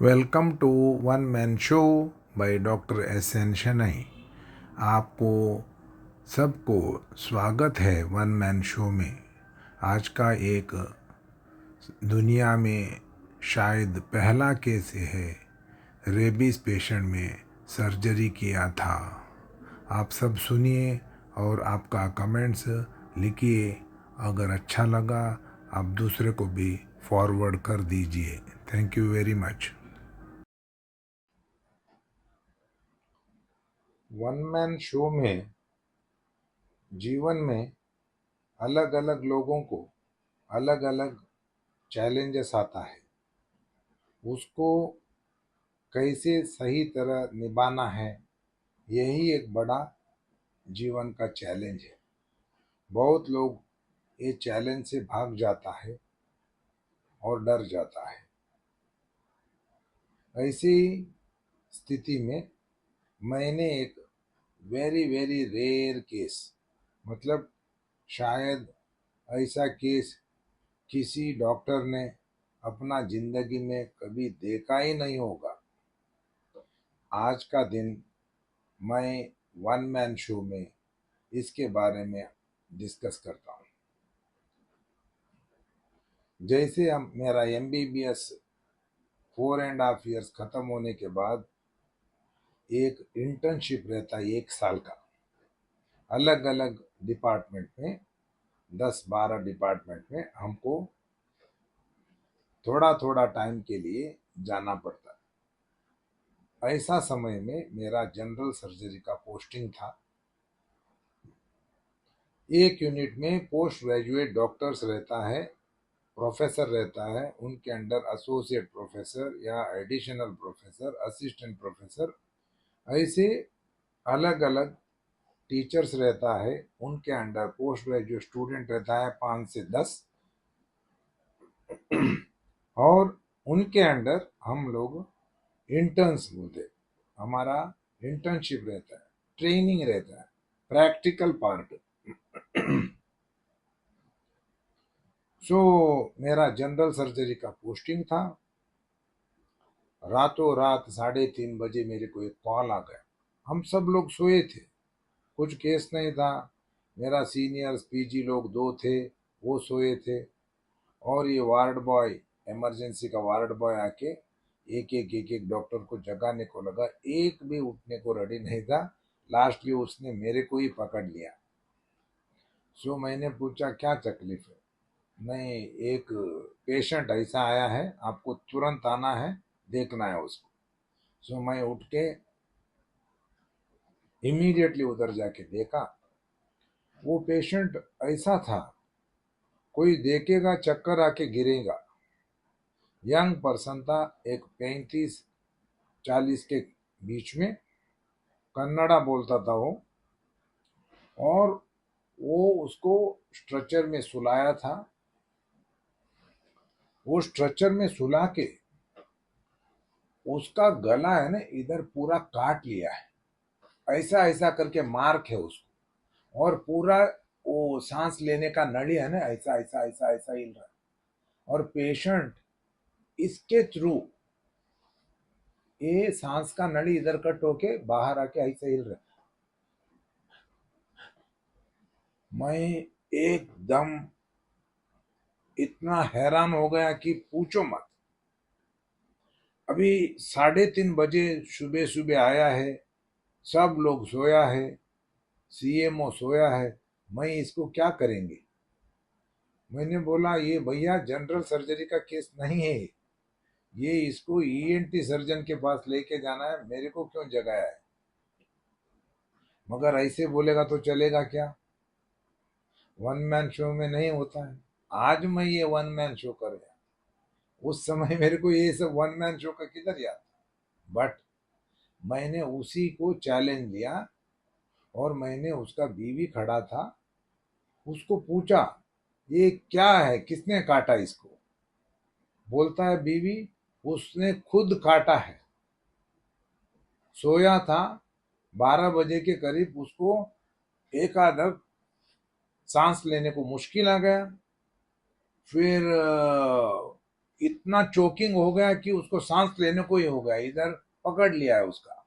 Welcome to one man show by doctor S N Shanai. आपको सबको स्वागत है वन मैन शो में। आज का एक दुनिया में शायद पहला केस है, रेबीज पेशेंट में सर्जरी किया था। आप सब सुनिए और आपका कमेंट्स लिखिए। अगर अच्छा लगा आप दूसरे को भी फॉरवर्ड कर दीजिए। Thank you very much. One man show में जीवन में अलग अलग लोगों को अलग अलग चैलेंजेस आता है। उसको कैसे सही तरह निभाना है, यही एक बड़ा जीवन का चैलेंज है। बहुत लोग ये चैलेंज से भाग जाता है और डर जाता है। ऐसी स्थिति में मैंने एक वेरी वेरी रेयर केस, मतलब शायद ऐसा केस किसी डॉक्टर ने अपना जिंदगी में कभी देखा ही नहीं होगा। आज का दिन मैं वन मैन शो में इसके बारे में डिस्कस करता हूँ। जैसे हम मेरा MBBS 4.5 years खत्म होने के बाद एक इंटर्नशिप रहता है 1 साल का, अलग अलग डिपार्टमेंट में, 10-12 डिपार्टमेंट में हमको थोड़ा थोड़ा टाइम के लिए जाना पड़ता है। ऐसा समय में मेरा जनरल सर्जरी का पोस्टिंग था। एक यूनिट में पोस्ट ग्रेजुएट डॉक्टर्स रहता है, प्रोफेसर रहता है, उनके अंडर एसोसिएट प्रोफेसर या एडिशनल प्रोफेसर, असिस्टेंट प्रोफेसर, ऐसे अलग अलग टीचर्स रहता है। उनके अंडर पोस्ट ग्रेजुएट स्टूडेंट रहता है 5 से 10 और उनके अंडर हम लोग इंटर्न्स बोलते, हमारा इंटर्नशिप रहता है, ट्रेनिंग रहता है, प्रैक्टिकल पार्ट। मेरा जनरल सर्जरी का पोस्टिंग था। रातों रात 3:30 बजे मेरे को एक कॉल आ गया। हम सब लोग सोए थे, कुछ केस नहीं था। मेरा सीनियर्स PG लोग 2 थे, वो सोए थे। और ये वार्ड बॉय, इमरजेंसी का वार्ड बॉय आके एक एक डॉक्टर को जगाने को लगा। एक भी उठने को रेडी नहीं था। लास्टली उसने मेरे को ही पकड़ लिया। मैंने पूछा क्या तकलीफ है? नहीं, एक पेशेंट ऐसा आया है, आपको तुरंत आना है, देखना है उसको। मैं उठ के इमीडिएटली उधर जाके देखा। वो पेशेंट ऐसा था, कोई देखेगा चक्कर आके गिरेगा। यंग पर्सन था, एक 35-40 के बीच में, कन्नड़ा बोलता था वो। और वो उसको स्ट्रेचर में सुलाया था। वो स्ट्रेचर में सुला के उसका गला है ना, इधर पूरा काट लिया है। ऐसा ऐसा करके मार्क है उसको। और पूरा वो सांस लेने का नली है ना, ऐसा ऐसा ऐसा ऐसा हिल रहा है। और पेशेंट इसके थ्रू, ये सांस का नली इधर कट होके बाहर आके ऐसे हिल रहा है। मैं एकदम इतना हैरान हो गया कि पूछो मत। अभी 3:30 बजे सुबह सुबह आया है, सब लोग सोया है, CMO सोया है, मैं इसको क्या करेंगे? मैंने बोला ये भैया जनरल सर्जरी का केस नहीं है, ये इसको ENT सर्जन के पास लेके जाना है, मेरे को क्यों जगाया है? मगर ऐसे बोलेगा तो चलेगा क्या? वन मैन शो में नहीं होता है। आज मैं ये वन मैन शो कर गया, उस समय मेरे को ये सब वन मैन शो का किधर याद। बट मैंने उसी को चैलेंज लिया और मैंने, उसका बीवी खड़ा था, उसको पूछा ये क्या है, किसने काटा इसको? बोलता है बीवी उसने खुद काटा है। सोया था, 12 बजे के करीब उसको एक आधा सांस लेने को मुश्किल आ गया। फिर इतना चोकिंग हो गया कि उसको सांस लेने को ही हो गया, इधर पकड़ लिया है उसका।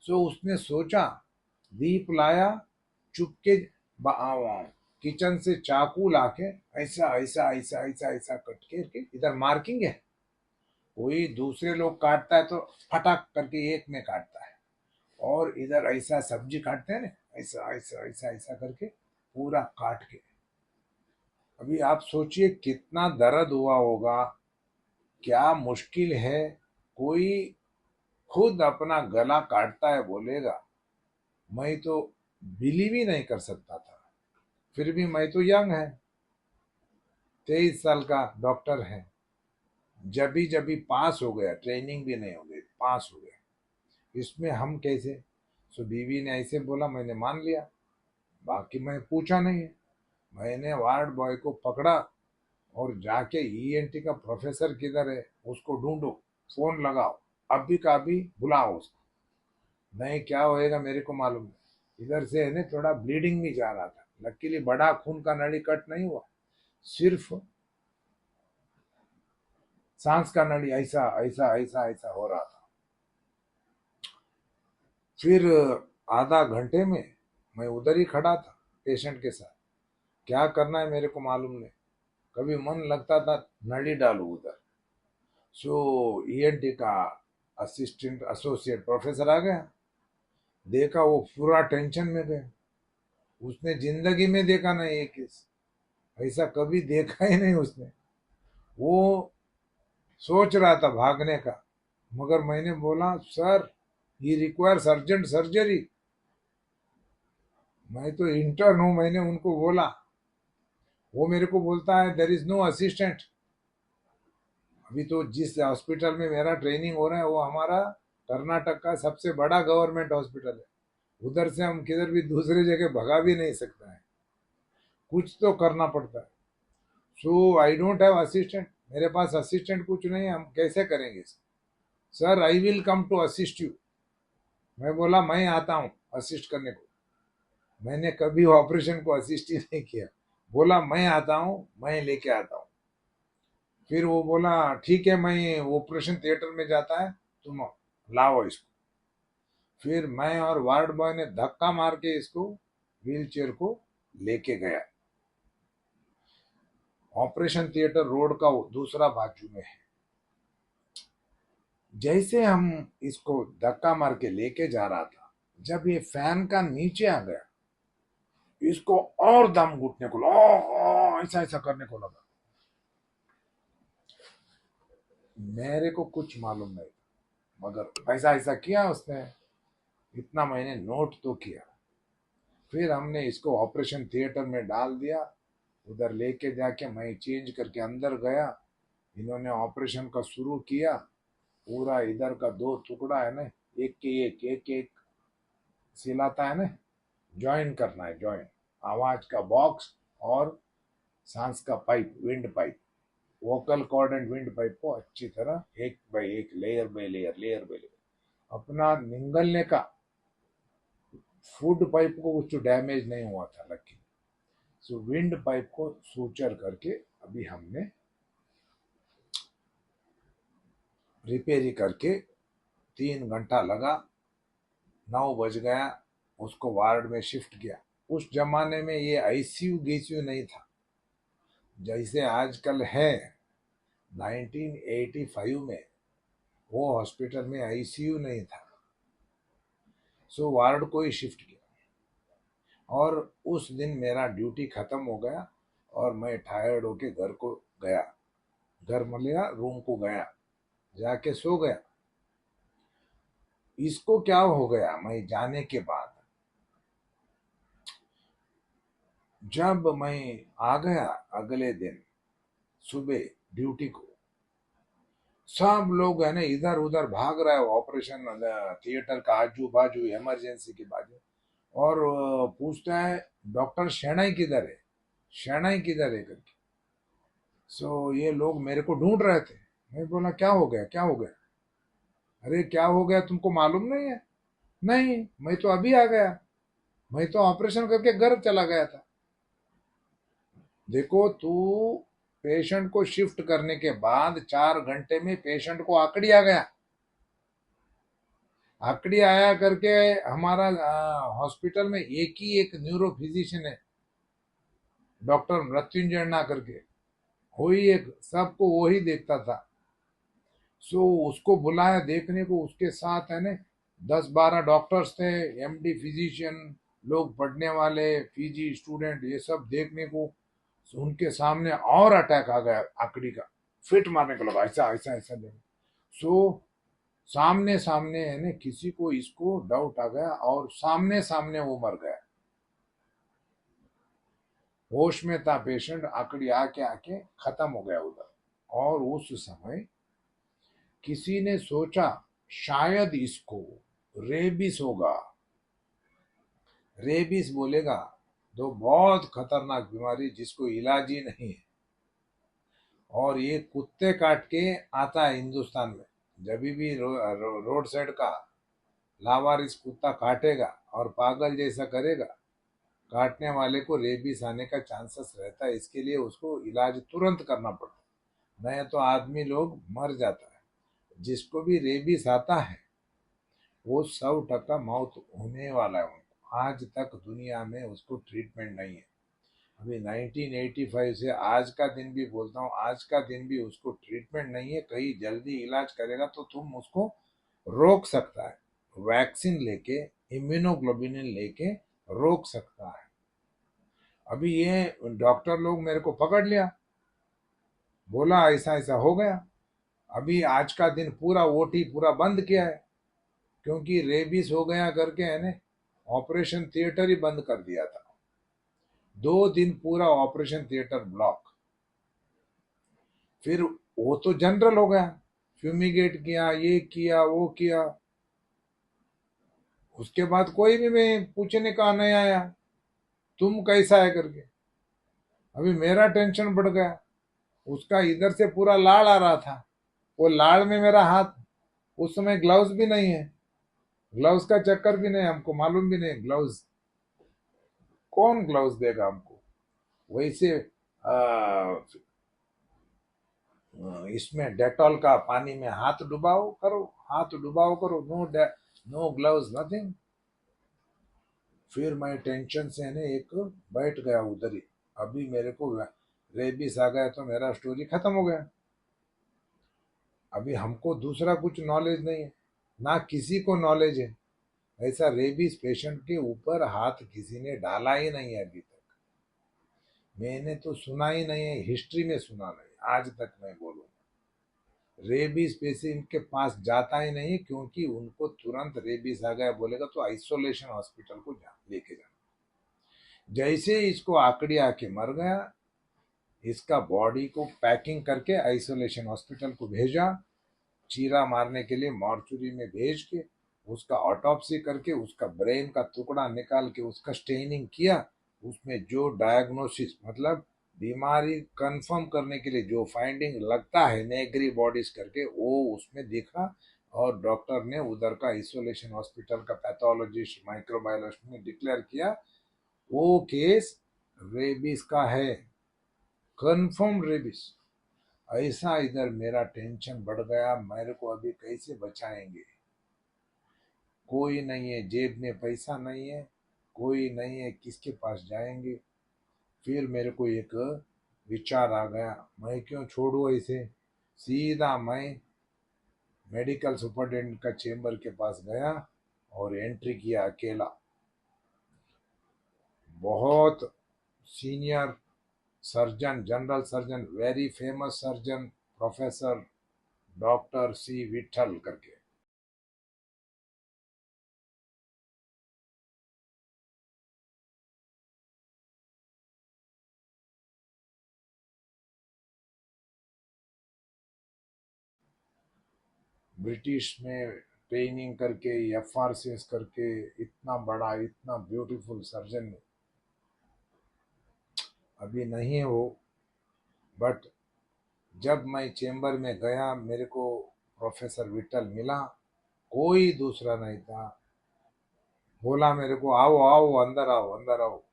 सो उसने सोचा, दीप लाया, चुपके किचन से चाकू लाके ऐसा ऐसा ऐसा ऐसा ऐसा कट के इधर मार्किंग है, कोई दूसरे लोग काटता है तो फटाक करके एक में काटता है, और इधर ऐसा सब्जी काटते हैं ना, ऐसा ऐसा ऐसा ऐसा करके पूरा काट के। अभी आप सोचिए कितना दर्द हुआ होगा, क्या मुश्किल है। कोई खुद अपना गला काटता है बोलेगा, मैं तो बिलीव ही नहीं कर सकता था। फिर भी मैं तो यंग है, 23 साल का डॉक्टर है, जब भी पास हो गया, ट्रेनिंग भी नहीं हो गई, पास हो गया, इसमें हम कैसे। सो बीवी ने ऐसे बोला, मैंने मान लिया, बाकी मैं पूछा नहीं है। मैंने वार्ड बॉय को पकड़ा और जाके ईएनटी का प्रोफेसर किधर है उसको ढूंढो, फोन लगाओ, अभी का अभी बुलाओ उसको, नहीं क्या होएगा मेरे को मालूम नहीं। इधर से है ना थोड़ा ब्लीडिंग भी जा रहा था, लकीली बड़ा खून का नली कट नहीं हुआ, सिर्फ सांस का नली ऐसा ऐसा ऐसा ऐसा हो रहा था। फिर आधा घंटे में मैं उधर ही खड़ा था पेशेंट के साथ, क्या करना है मेरे को मालूम नहीं, कभी मन लगता था नली डालू उधर। सो ईएनटी का असिस्टेंट एसोसिएट प्रोफेसर आ गया, देखा वो पूरा टेंशन में गया, उसने जिंदगी में देखा नहीं ये केस, ऐसा कभी देखा ही नहीं उसने। वो सोच रहा था भागने का, मगर मैंने बोला सर ये रिक्वायर्स अर्जेंट सर्जरी, मैं तो इंटर्न हूं, मैंने उनको बोला। वो मेरे को बोलता है देर इज नो असिस्टेंट। अभी तो जिस हॉस्पिटल में मेरा ट्रेनिंग हो रहा है वो हमारा कर्नाटक का सबसे बड़ा गवर्नमेंट हॉस्पिटल है, उधर से हम किधर भी दूसरी जगह भगा भी नहीं सकता है, कुछ तो करना पड़ता है। So I don't have assistant, मेरे पास असिस्टेंट कुछ नहीं है, हम कैसे करेंगे sir, I will come to assist you. मैं बोला मैं आता हूँ असिस्ट करने को, मैंने कभी ऑपरेशन को असिस्ट ही नहीं किया, बोला मैं आता हूँ, मैं लेके आता हूँ। फिर वो बोला ठीक है, मैं ऑपरेशन थिएटर में जाता है, तुम लाओ इसको। फिर मैं और वार्ड बॉय ने धक्का मार के इसको व्हील चेयर को लेके गया। ऑपरेशन थिएटर रोड का दूसरा बाजू में है। जैसे हम इसको धक्का मार के लेके जा रहा था, जब ये फैन का नीचे आ गया, इसको और दम घुटने को ऐसा ऐसा करने को लगा। मेरे को कुछ मालूम नहीं, मगर ऐसा ऐसा किया उसने, इतना मैंने नोट तो किया। फिर हमने इसको ऑपरेशन थिएटर में डाल दिया, उधर लेके जाके मैं चेंज करके अंदर गया, इन्होंने ऑपरेशन का शुरू किया। पूरा इधर का दो टुकड़ा है ना, एक के एक एक सिलाता है ना, ज्वाइन करना है, ज्वाइन, आवाज का बॉक्स और सांस का pipe, windpipe, vocal cord and windpipe को अच्छी तरह एक बाई एक, layer by layer, layer by layer, अपना निगलने का फूड पाइप को कुछ डैमेज नहीं हुआ था लकी। सो विंड पाइप को सूचर करके अभी हमने रिपेयरी करके 3 घंटा लगा, 9 बज गया, उसको वार्ड में शिफ्ट किया। उस जमाने में ये आईसीयू गीसीयू नहीं था जैसे आजकल है। 1985 में वो हॉस्पिटल में आईसीयू नहीं था, सो वार्ड को ही शिफ्ट किया। और उस दिन मेरा ड्यूटी खत्म हो गया और मैं टायर्ड होके घर को गया, घर मिलेगा रूम को गया, जाके सो गया। इसको क्या हो गया, मैं जाने के बाद जब मैं आ गया अगले दिन सुबह ड्यूटी को, सब लोग है ना इधर उधर भाग रहा है ऑपरेशन थिएटर का आजू बाजू, इमरजेंसी के बाजू, और पूछता है डॉक्टर शेणाई किधर है, शेणाई किधर है करके। सो ये लोग मेरे को ढूंढ रहे थे। मैं बोला क्या हो गया, क्या हो गया, अरे क्या हो गया तुमको मालूम नहीं है, नहीं मैं तो अभी आ गया, मैं तो ऑपरेशन करके घर चला गया था। देखो तू पेशेंट को शिफ्ट करने के बाद 4 घंटे में पेशेंट को आकड़ी आ गया। आकड़ी आया करके हमारा हॉस्पिटल में एक न्यूरो फिजिशियन है, डॉक्टर मृत्युंजय अन्ना करके, वही एक, सबको वही देखता था। सो उसको बुलाया देखने को, उसके साथ है ना 10-12 डॉक्टर्स थे, एमडी फिजिशियन, लोग पढ़ने वाले, पीजी स्टूडेंट, ये सब देखने को। उनके सामने और अटैक आ गया आकड़ी का, फिट मारने को लगा, ऐसा ऐसा ऐसा देखो। सो सामने सामने है ना, किसी को इसको डाउट आ गया और सामने सामने वो मर गया। होश में था पेशेंट, आकड़ी आके आके खत्म हो गया उधर। और उस समय किसी ने सोचा शायद इसको रेबिस होगा। रेबिस बोलेगा तो बहुत खतरनाक बीमारी जिसको इलाज ही नहीं है, और ये कुत्ते काट के आता है हिंदुस्तान में। जब भी रोड साइड का लावारिस कुत्ता काटेगा और पागल जैसा करेगा, काटने वाले को रेबीज आने का चांसेस रहता है। इसके लिए उसको इलाज तुरंत करना पड़ता है, नहीं तो आदमी लोग मर जाता है। जिसको भी रेबीज आता है वो 100% मौत होने वाला है उनको। आज तक दुनिया में उसको ट्रीटमेंट नहीं है। अभी 1985 से आज का दिन भी बोलता हूँ, आज का दिन भी उसको ट्रीटमेंट नहीं है। कहीं जल्दी इलाज करेगा तो तुम उसको रोक सकता है, वैक्सीन लेके, इम्यूनोग्लोबुलिन लेके रोक सकता है। अभी ये डॉक्टर लोग मेरे को पकड़ लिया, बोला ऐसा ऐसा हो गया। अभी आज का दिन पूरा ओटी पूरा बंद किया है, क्योंकि रेबीज हो गया करके है ना, ऑपरेशन थिएटर ही बंद कर दिया था। 2 दिन पूरा ऑपरेशन थिएटर ब्लॉक। फिर वो तो जनरल हो गया, फ्यूमिगेट किया, ये किया वो किया। उसके बाद कोई भी मैं पूछने का नहीं आया तुम कैसा है करके। अभी मेरा टेंशन बढ़ गया, उसका इधर से पूरा लाड़ आ रहा था, वो लाड़ में मेरा हाथ। उस समय ग्लव्स भी नहीं है, ग्लव्स का चक्कर भी नहीं, हमको मालूम भी नहीं ग्लव्स, कौन ग्लव्स देगा हमको। वैसे इसमें डेटॉल का पानी में हाथ डुबाओ करो, हाथ डुबाओ करो, नो ग्लव्स नथिंग। फिर मैं टेंशन से ने एक बैठ गया उधर ही। अभी मेरे को रेबीज आ गया तो मेरा स्टोरी खत्म हो गया। अभी हमको दूसरा कुछ नॉलेज नहीं है, ना किसी को नॉलेज है। ऐसा रेबीज पेशेंट के ऊपर हाथ किसी ने डाला ही नहीं है अभी तक। मैंने तो सुना ही नहीं है, हिस्ट्री में सुना नहीं आज तक। मैं बोलूँ रेबीज पेशेंट के पास जाता ही नहीं, क्योंकि उनको तुरंत रेबीज आ गया बोलेगा तो आइसोलेशन हॉस्पिटल को लेके जाना। जैसे इसको आकड़ी आके मर गया, इसका बॉडी को पैकिंग करके आइसोलेशन हॉस्पिटल को भेजा, चीरा मारने के लिए मॉर्चुरी में भेज के, उसका ऑटोप्सी करके उसका ब्रेन का टुकड़ा निकाल के उसका स्टेनिंग किया। उसमें जो डायग्नोसिस मतलब बीमारी कंफर्म करने के लिए जो फाइंडिंग लगता है नेग्री बॉडीज करके, वो उसमें दिखा। और डॉक्टर ने उधर का आइसोलेशन हॉस्पिटल का पैथोलॉजिस्ट माइक्रोबायोलॉजिस्ट ने डिक्लेयर किया वो केस रेबीज का है, कंफर्म रेबीज। ऐसा इधर मेरा टेंशन बढ़ गया, मेरे को अभी कैसे बचाएंगे। कोई नहीं है, जेब में पैसा नहीं है, कोई नहीं है, किसके पास जाएंगे। फिर मेरे को एक विचार आ गया, मैं क्यों छोड़ू ऐसे। सीधा मैं मेडिकल सुपरिटेंडेंट का चेंबर के पास गया और एंट्री किया अकेला। बहुत senior surgeon, general surgeon, very famous surgeon, professor doctor C Vithal करके। ब्रिटिश में ट्रेनिंग करके, एफआरसीएस करके, इतना बड़ा इतना ब्यूटीफुल सर्जन अभी नहीं है वो। बट जब मैं चेंबर में गया मेरे को प्रोफेसर विठल मिला, कोई दूसरा नहीं था। बोला मेरे को आओ आओ अंदर आओ अंदर आओ,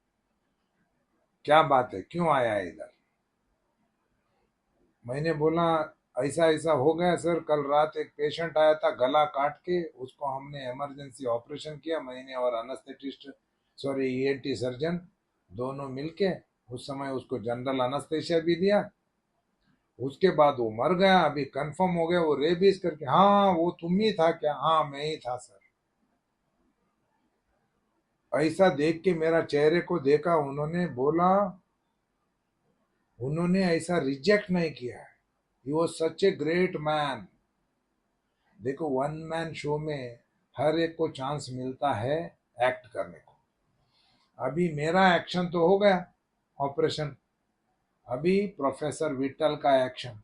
क्या बात है, क्यों आया है इधर। मैंने बोला ऐसा ऐसा हो गया सर, कल रात एक पेशेंट आया था गला काट के, उसको हमने इमरजेंसी ऑपरेशन किया, मैंने और अनस्थेटिस्ट, सॉरी ईएनटी सर्जन दोनों मिलके। उस समय उसको जनरल अनस्थेशिया भी दिया। उसके बाद वो मर गया, अभी कंफर्म हो गया वो रेबीज करके। हाँ वो तुम ही था क्या? हाँ मैं ही था सर। ऐसा देख के मेरा चेहरे को देखा, उन्होंने बोला, उन्होंने ऐसा रिजेक्ट नहीं किया है। He was such a great man. देखो वन मैन शो में हर एक को चांस मिलता है एक्ट करने को। अभी मेरा एक्शन तो हो गया, ऑपरेशन। अभी प्रोफेसर विट्ठल का एक्शन,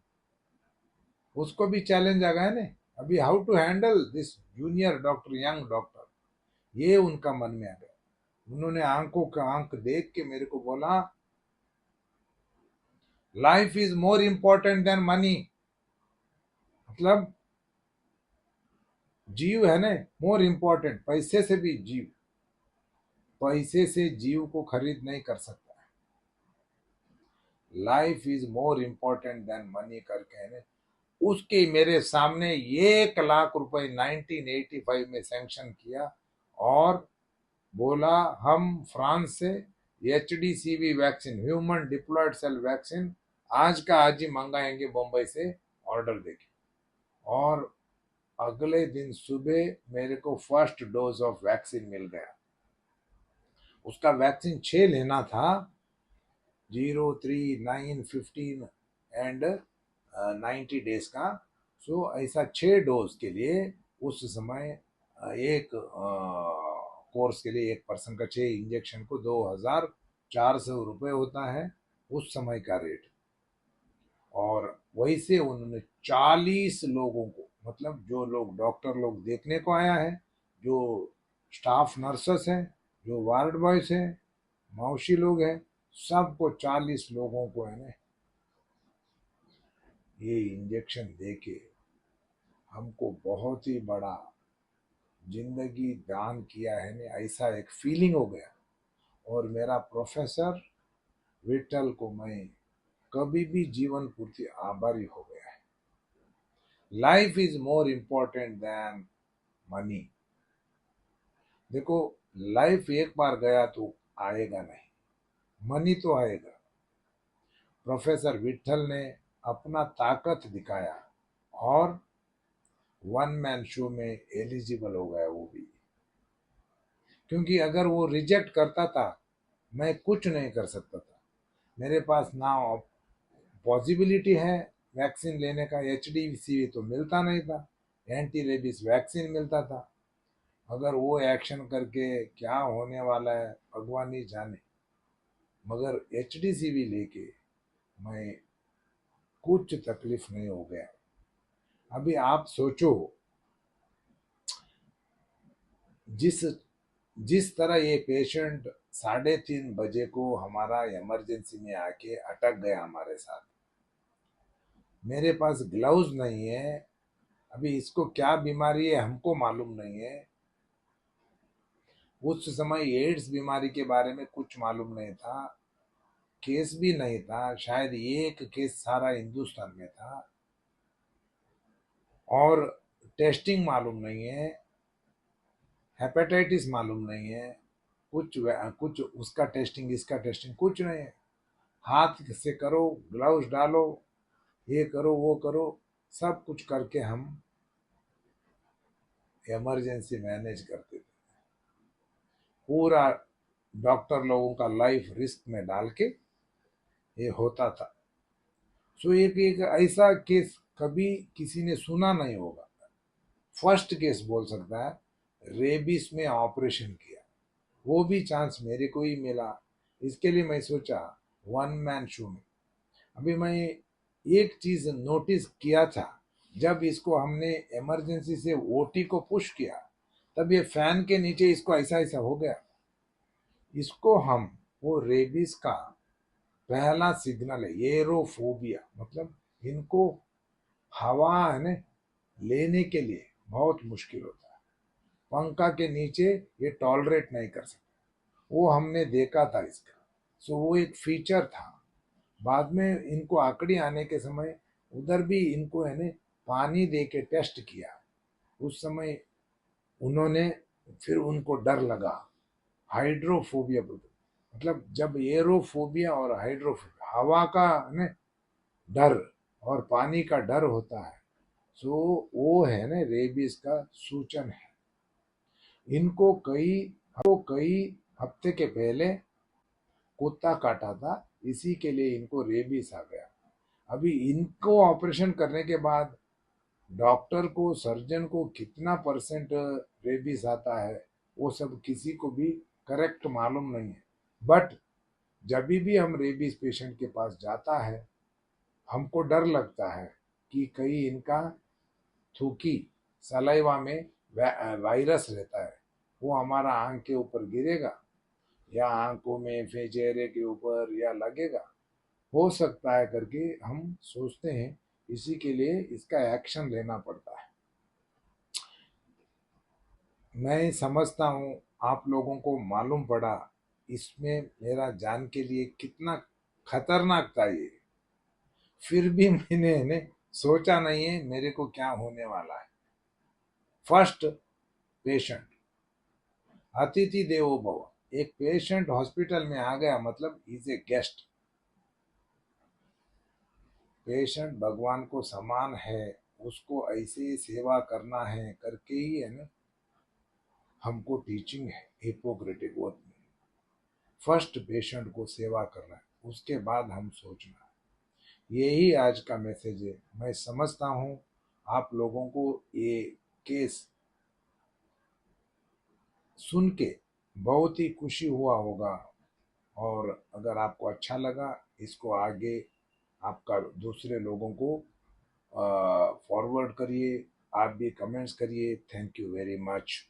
उसको भी चैलेंज आ गया ना। अभी how to handle this junior doctor, young doctor, ये उनका मन में आ गया। उन्होंने आंखों का आंख देख के मेरे को बोला, life is more important than money. मतलब जीव है ना मोर इंपॉर्टेंट, पैसे से भी जीव, पैसे से जीव को खरीद नहीं कर सकता। Life is more important than money करके है ना। उसके मेरे सामने 1 लाख रुपए 1985 में सैंक्शन किया, और बोला हम फ्रांस से HDCV vaccine, human diploid cell vaccine, आज का आज ही मंगाएंगे बम्बई से ऑर्डर देके। और अगले दिन सुबह मेरे को फर्स्ट डोज ऑफ वैक्सीन मिल गया। उसका वैक्सीन 6 लेना था, 0, 3, 9, 15 एंड 90 डेज का। सो ऐसा 6 डोज के लिए उस समय एक कोर्स के लिए एक पर्सन का 6 इंजेक्शन को 2,400 रुपये होता है उस समय का रेट। और वैसे उन्होंने 40 लोगों को, मतलब जो लोग डॉक्टर लोग देखने को आया है, जो स्टाफ नर्सेस हैं, जो वार्ड बॉयज हैं, मौसी लोग हैं, सबको 40 लोगों को है ना ये इंजेक्शन देके हमको बहुत ही बड़ा जिंदगी दान किया है ना, ऐसा एक फीलिंग हो गया। और मेरा प्रोफेसर विठल को मैं कभी भी जीवन पूर्ति आभारी हो गया है। Life is more important then money. देखो लाइफ एक बार गया तो आएगा नहीं, मनी तो आएगा। प्रोफेसर विठल ने अपना ताकत दिखाया और वन मैन शो में एलिजिबल हो गया वो भी। क्योंकि अगर वो रिजेक्ट करता था मैं कुछ नहीं कर सकता था। मेरे पास ना पॉसिबिलिटी है वैक्सीन लेने का, HDCV तो मिलता नहीं था, एंटी रेबीज वैक्सीन मिलता था। अगर वो एक्शन करके क्या होने वाला है भगवान ही जाने। मगर HDCV लेके मैं कुछ तकलीफ नहीं हो गया। अभी आप सोचो, जिस जिस तरह ये पेशेंट 3:30 बजे को हमारा इमरजेंसी में आके अटक गया हमारे साथ, मेरे पास ग्लव्स नहीं है। अभी इसको क्या बीमारी है हमको मालूम नहीं है। उस समय एड्स बीमारी के बारे में कुछ मालूम नहीं था, केस भी नहीं था, शायद एक केस सारा हिंदुस्तान में था। और टेस्टिंग मालूम नहीं है, हेपेटाइटिस मालूम नहीं है, कुछ उसका टेस्टिंग इसका टेस्टिंग कुछ नहीं है। हाथ से करो, ग्लव्स डालो, ये करो वो करो, सब कुछ करके हम इमरजेंसी मैनेज करते थे। पूरा डॉक्टर लोगों का लाइफ रिस्क में डाल के ये होता था। सो एक ऐसा केस कभी किसी ने सुना नहीं होगा। फर्स्ट केस बोल सकता है, रेबिस में ऑपरेशन किया, वो भी चांस मेरे को ही मिला। इसके लिए मैं सोचा वन मैन शो में। अभी मैं एक चीज नोटिस किया था, जब इसको हमने इमरजेंसी से OT को पुश किया, तब ये फैन के नीचे इसको ऐसा ऐसा हो गया। इसको हम, वो रेबिस का पहला सिग्नल है, एरोफोबिया, मतलब इनको हवा है ना लेने के लिए बहुत मुश्किल होता है, पंखा के नीचे ये टॉलरेट नहीं कर सकते। वो हमने देखा था इसका। सो वो एक फीचर था। बाद में इनको आकड़ी आने के समय उधर भी इनको है ने पानी दे के टेस्ट किया। उस समय उन्होंने, फिर उनको डर लगा, हाइड्रोफोबिया बोलते, मतलब जब एरोफोबिया और हाइड्रोफोबिया, हवा का है ना डर और पानी का डर होता है, सो वो है ना रेबीज का सूचन है। इनको कई हफ्ते के पहले कुत्ता काटा था, इसी के लिए इनको रेबीज आ गया। अभी इनको ऑपरेशन करने के बाद डॉक्टर को, सर्जन को कितना परसेंट रेबीज आता है वो सब किसी को भी करेक्ट मालूम नहीं है। बट जब भी हम रेबीज पेशेंट के पास जाता है, हमको डर लगता है कि कहीं इनका थूकी सलाइवा में वायरस रहता है, वो हमारा आंख के ऊपर गिरेगा या आंखों में, फिर चेहरे के ऊपर या लगेगा, हो सकता है करके हम सोचते हैं। इसी के लिए इसका एक्शन लेना पड़ता है। मैं समझता हूँ आप लोगों को मालूम पड़ा इसमें मेरा जान के लिए कितना खतरनाक था ये, फिर भी मैंने ने सोचा नहीं है मेरे को क्या होने वाला है। फर्स्ट पेशेंट, अतिथि देवो भव, एक पेशेंट हॉस्पिटल में आ गया मतलब इज ए गेस्ट। पेशेंट भगवान को समान है, उसको ऐसे सेवा करना है करके ही है ना हमको टीचिंग है हिपोक्रेटिक ओथ में। फर्स्ट पेशेंट को सेवा करना है, उसके बाद हम सोचना है। यही आज का मैसेज है। मैं समझता हूँ आप लोगों को ये केस सुन के बहुत ही खुशी हुआ होगा, और अगर आपको अच्छा लगा इसको आगे आपका दूसरे लोगों को फॉरवर्ड करिए, आप भी कमेंट्स करिए। Thank you very much.